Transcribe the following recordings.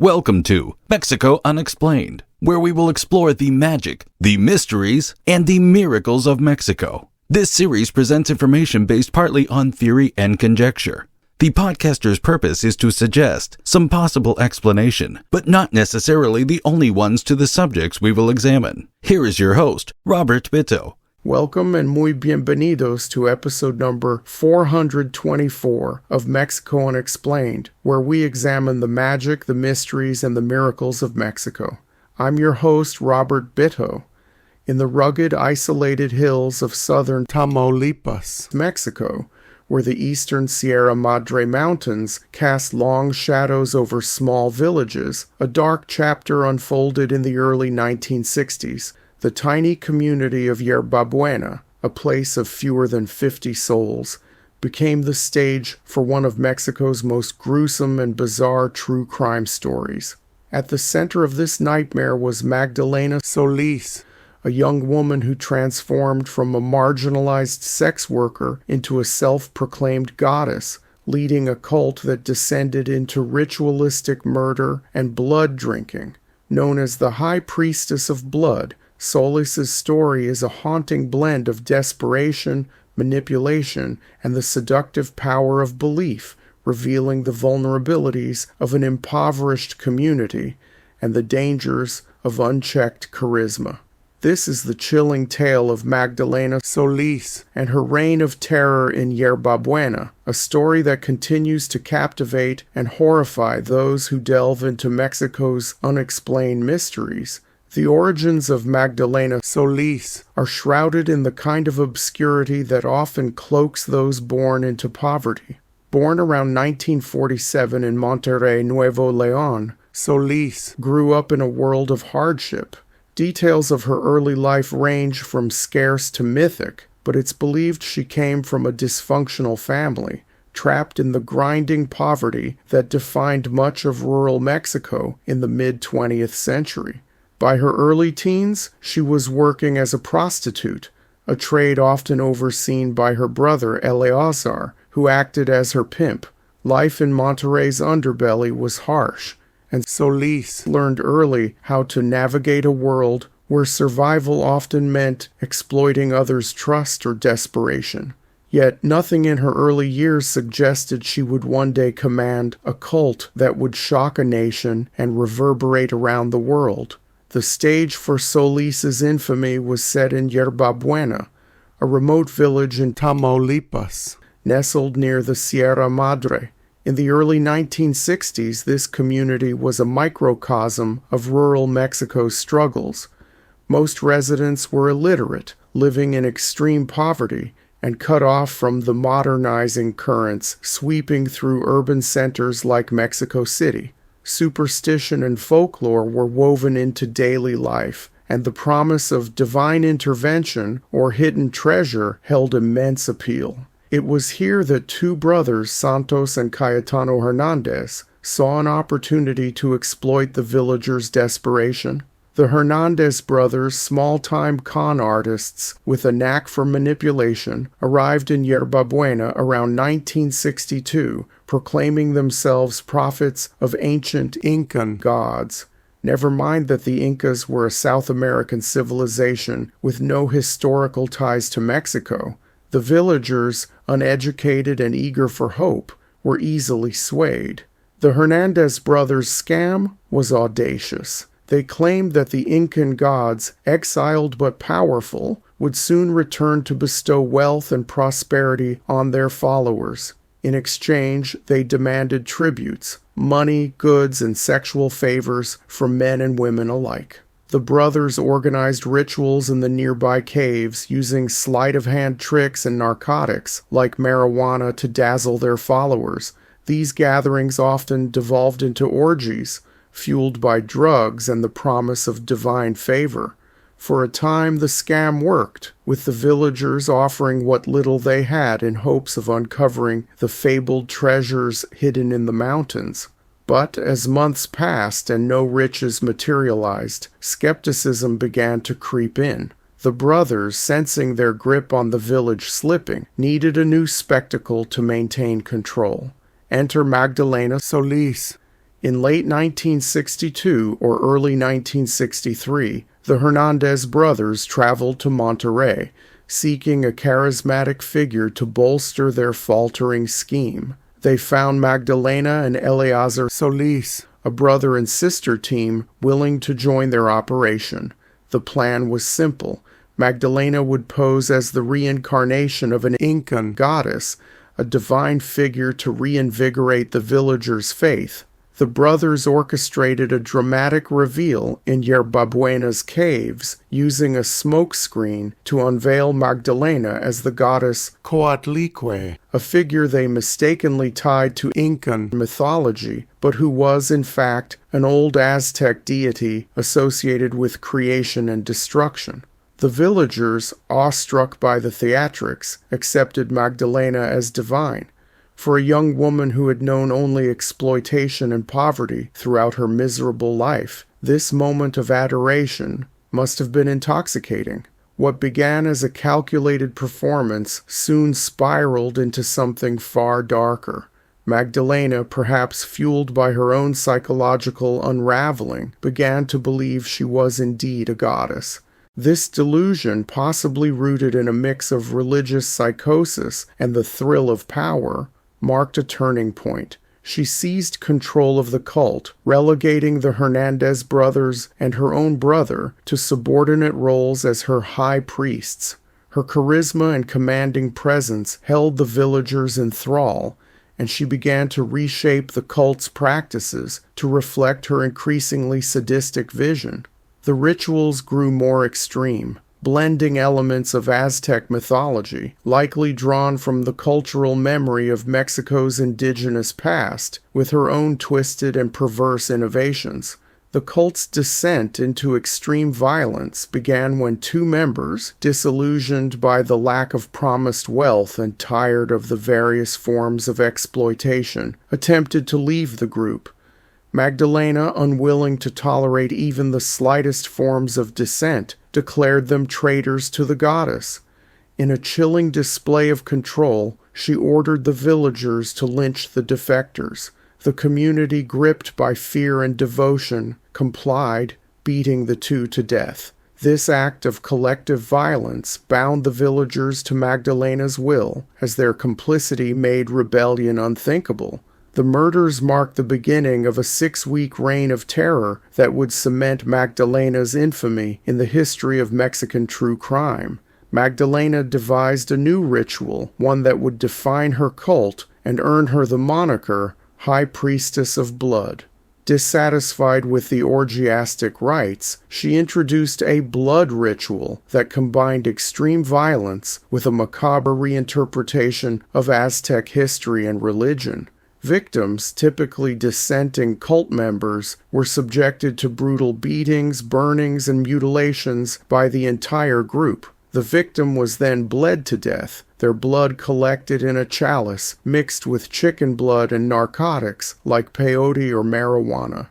Welcome to Mexico Unexplained, where we will explore the magic, the mysteries, and the miracles of Mexico. This series presents information based partly on theory and conjecture. The podcaster's purpose is to suggest some possible explanation, but not necessarily the only ones to the subjects we will examine. Here is your host, Robert Bitto. Welcome and muy bienvenidos to episode number 424 of Mexico Unexplained, where we examine the magic, the mysteries, and the miracles of Mexico. I'm your host, Robert Bitto. In the rugged, isolated hills of southern Tamaulipas, Mexico, where the eastern Sierra Madre Mountains cast long shadows over small villages, a dark chapter unfolded in the early 1960s. The tiny community of Yerba Buena, a place of fewer than 50 souls, became the stage for one of Mexico's most gruesome and bizarre true crime stories. At the center of this nightmare was Magdalena Solís, a young woman who transformed from a marginalized sex worker into a self-proclaimed goddess, leading a cult that descended into ritualistic murder and blood drinking. Known as the High Priestess of Blood, Solis' story is a haunting blend of desperation, manipulation, and the seductive power of belief, revealing the vulnerabilities of an impoverished community and the dangers of unchecked charisma. This is the chilling tale of Magdalena Solís and her reign of terror in Yerba Buena, a story that continues to captivate and horrify those who delve into Mexico's unexplained mysteries. The origins of Magdalena Solís are shrouded in the kind of obscurity that often cloaks those born into poverty. Born around 1947 in Monterrey, Nuevo León, Solís grew up in a world of hardship. Details of her early life range from scarce to mythic, but it's believed she came from a dysfunctional family, trapped in the grinding poverty that defined much of rural Mexico in the mid-20th century. By her early teens, she was working as a prostitute, a trade often overseen by her brother Eleazar, who acted as her pimp. Life in Monterrey's underbelly was harsh, and Solís learned early how to navigate a world where survival often meant exploiting others' trust or desperation. Yet nothing in her early years suggested she would one day command a cult that would shock a nation and reverberate around the world. The stage for Solis' infamy was set in Yerba Buena, a remote village in Tamaulipas, nestled near the Sierra Madre. In the early 1960s, this community was a microcosm of rural Mexico's struggles. Most residents were illiterate, living in extreme poverty, and cut off from the modernizing currents sweeping through urban centers like Mexico City. Superstition and folklore were woven into daily life, and the promise of divine intervention or hidden treasure held immense appeal. It was here that two brothers, Santos and Cayetano Hernandez, saw an opportunity to exploit the villagers' desperation. The Hernandez brothers, small-time con artists with a knack for manipulation, arrived in Yerba Buena around 1962, proclaiming themselves prophets of ancient Incan gods. Never mind that the Incas were a South American civilization with no historical ties to Mexico. The villagers, uneducated and eager for hope, were easily swayed. The Hernandez brothers' scam was audacious. They claimed that the Incan gods, exiled but powerful, would soon return to bestow wealth and prosperity on their followers. In exchange, they demanded tributes, money, goods, and sexual favors from men and women alike. The brothers organized rituals in the nearby caves, using sleight-of-hand tricks and narcotics, like marijuana, to dazzle their followers. These gatherings often devolved into orgies, fueled by drugs and the promise of divine favor. For a time, the scam worked, with the villagers offering what little they had in hopes of uncovering the fabled treasures hidden in the mountains. But as months passed and no riches materialized, skepticism began to creep in. The brothers, sensing their grip on the village slipping, needed a new spectacle to maintain control. Enter Magdalena Solís. In late 1962 or early 1963, the Hernandez brothers traveled to Monterrey, seeking a charismatic figure to bolster their faltering scheme. They found Magdalena and Eleazar Solis, a brother and sister team, willing to join their operation. The plan was simple. Magdalena would pose as the reincarnation of an Incan goddess, a divine figure to reinvigorate the villagers' faith. The brothers orchestrated a dramatic reveal in Yerba Buena's caves, using a smoke screen to unveil Magdalena as the goddess Coatlicue, a figure they mistakenly tied to Incan mythology, but who was, in fact, an old Aztec deity associated with creation and destruction. The villagers, awestruck by the theatrics, accepted Magdalena as divine. For a young woman who had known only exploitation and poverty throughout her miserable life, this moment of adoration must have been intoxicating. What began as a calculated performance soon spiraled into something far darker. Magdalena, perhaps fueled by her own psychological unraveling, began to believe she was indeed a goddess. This delusion, possibly rooted in a mix of religious psychosis and the thrill of power, marked a turning point. She seized control of the cult, relegating the Hernandez brothers and her own brother to subordinate roles as her high priests. Her charisma and commanding presence held the villagers in thrall, and she began to reshape the cult's practices to reflect her increasingly sadistic vision. The rituals grew more extreme, blending elements of Aztec mythology, likely drawn from the cultural memory of Mexico's indigenous past, with her own twisted and perverse innovations. The cult's descent into extreme violence began when two members, disillusioned by the lack of promised wealth and tired of the various forms of exploitation, attempted to leave the group. Magdalena, unwilling to tolerate even the slightest forms of dissent, declared them traitors to the goddess. In a chilling display of control, she ordered the villagers to lynch the defectors. The community, gripped by fear and devotion, complied, beating the two to death. This act of collective violence bound the villagers to Magdalena's will, as their complicity made rebellion unthinkable. The murders marked the beginning of a 6-week reign of terror that would cement Magdalena's infamy in the history of Mexican true crime. Magdalena devised a new ritual, one that would define her cult and earn her the moniker High Priestess of Blood. Dissatisfied with the orgiastic rites, she introduced a blood ritual that combined extreme violence with a macabre reinterpretation of Aztec history and religion. Victims, typically dissenting cult members, were subjected to brutal beatings, burnings, and mutilations by the entire group. The victim was then bled to death, their blood collected in a chalice mixed with chicken blood and narcotics like peyote or marijuana.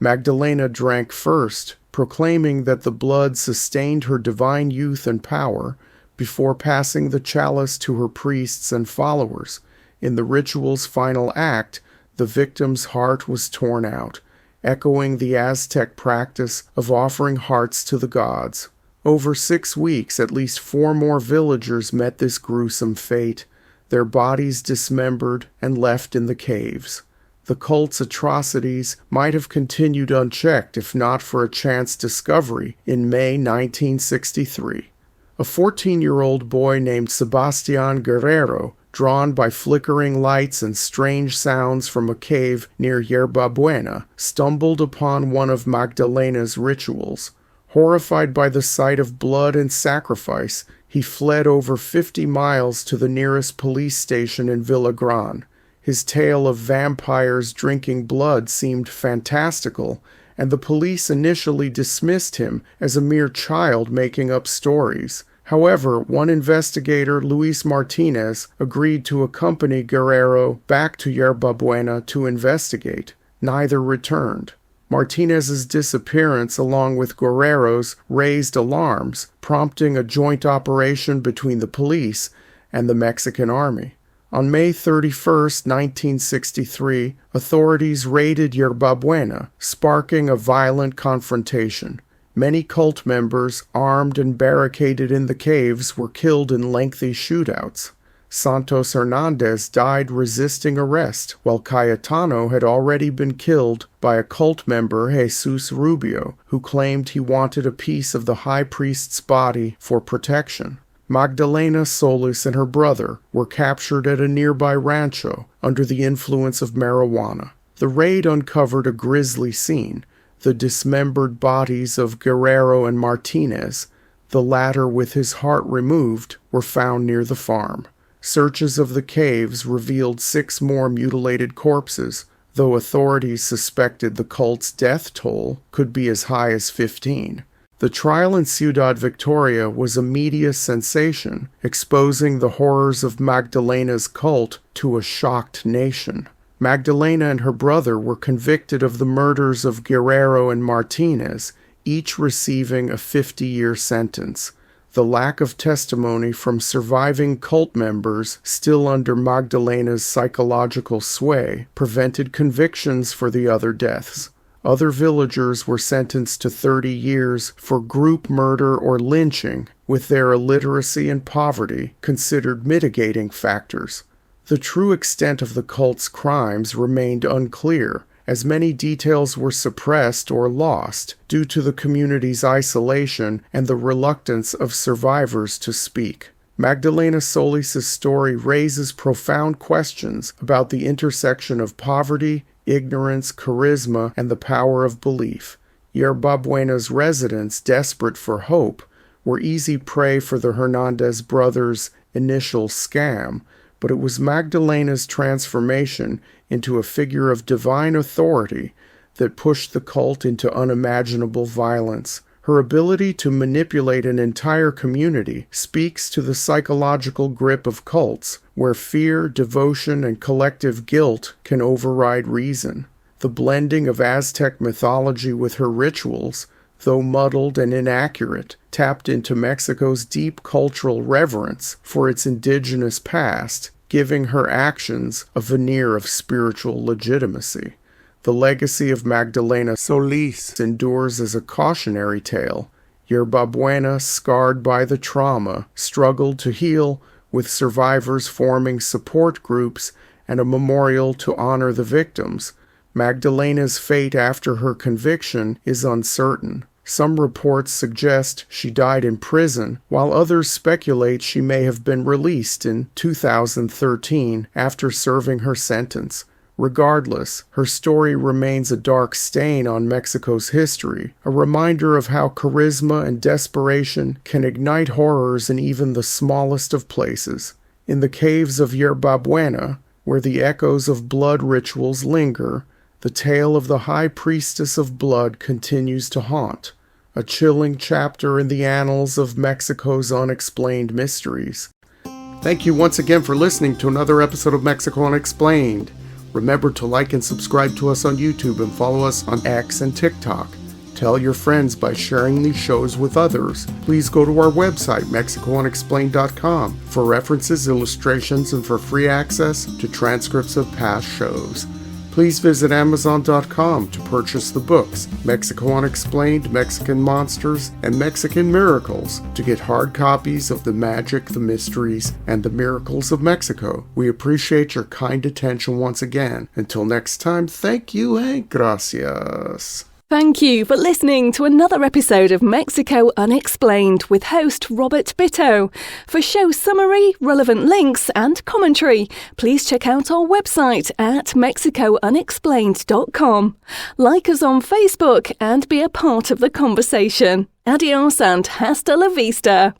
Magdalena drank first, proclaiming that the blood sustained her divine youth and power, before passing the chalice to her priests and followers. In the ritual's final act, the victim's heart was torn out, echoing the Aztec practice of offering hearts to the gods. Over 6 weeks, at least 4 more villagers met this gruesome fate, their bodies dismembered and left in the caves. The cult's atrocities might have continued unchecked if not for a chance discovery in May 1963. A 14-year-old boy named Sebastián Guerrero, drawn by flickering lights and strange sounds from a cave near Yerba Buena, stumbled upon one of Magdalena's rituals. Horrified by the sight of blood and sacrifice, he fled over 50 miles to the nearest police station in Villagran. His tale of vampires drinking blood seemed fantastical, and the police initially dismissed him as a mere child making up stories. However, one investigator, Luis Martinez, agreed to accompany Guerrero back to Yerba Buena to investigate. Neither returned. Martinez's disappearance, along with Guerrero's, raised alarms, prompting a joint operation between the police and the Mexican army. On May 31, 1963, authorities raided Yerba Buena, sparking a violent confrontation. Many cult members, armed and barricaded in the caves, were killed in lengthy shootouts. Santos Hernandez died resisting arrest, while Cayetano had already been killed by a cult member, Jesus Rubio, who claimed he wanted a piece of the high priest's body for protection. Magdalena Solís and her brother were captured at a nearby rancho under the influence of marijuana. The raid uncovered a grisly scene: the dismembered bodies of Guerrero and Martinez, the latter with his heart removed, were found near the farm. Searches of the caves revealed 6 more mutilated corpses, though authorities suspected the cult's death toll could be as high as 15. The trial in Ciudad Victoria was a media sensation, exposing the horrors of Magdalena's cult to a shocked nation. Magdalena and her brother were convicted of the murders of Guerrero and Martinez, each receiving a 50-year sentence. The lack of testimony from surviving cult members still under Magdalena's psychological sway prevented convictions for the other deaths. Other villagers were sentenced to 30 years for group murder or lynching, with their illiteracy and poverty considered mitigating factors. The true extent of the cult's crimes remained unclear, as many details were suppressed or lost due to the community's isolation and the reluctance of survivors to speak. Magdalena Solís' story raises profound questions about the intersection of poverty, ignorance, charisma, and the power of belief. Yerba Buena's residents, desperate for hope, were easy prey for the Hernandez brothers' initial scam, but it was Magdalena's transformation into a figure of divine authority that pushed the cult into unimaginable violence. Her ability to manipulate an entire community speaks to the psychological grip of cults, where fear, devotion, and collective guilt can override reason. The blending of Aztec mythology with her rituals, though muddled and inaccurate, tapped into Mexico's deep cultural reverence for its indigenous past, giving her actions a veneer of spiritual legitimacy. The legacy of Magdalena Solís endures as a cautionary tale. Yerba Buena, scarred by the trauma, struggled to heal, with survivors forming support groups and a memorial to honor the victims. Magdalena's fate after her conviction is uncertain. Some reports suggest she died in prison, while others speculate she may have been released in 2013 after serving her sentence. Regardless, her story remains a dark stain on Mexico's history, a reminder of how charisma and desperation can ignite horrors in even the smallest of places. In the caves of Yerba Buena, where the echoes of blood rituals linger, the tale of the High Priestess of Blood continues to haunt, a chilling chapter in the annals of Mexico's unexplained mysteries. Thank you once again for listening to another episode of Mexico Unexplained. Remember to like and subscribe to us on YouTube and follow us on X and TikTok. Tell your friends by sharing these shows with others. Please go to our website, MexicoUnexplained.com, for references, illustrations, and for free access to transcripts of past shows. Please visit Amazon.com to purchase the books Mexico Unexplained, Mexican Monsters, and Mexican Miracles to get hard copies of the magic, the mysteries, and the miracles of Mexico. We appreciate your kind attention once again. Until next time, thank you and gracias. Thank you for listening to another episode of Mexico Unexplained with host Robert Bitto. For show summary, relevant links and commentary, please check out our website at mexicounexplained.com. Like us on Facebook and be a part of the conversation. Adios and hasta la vista.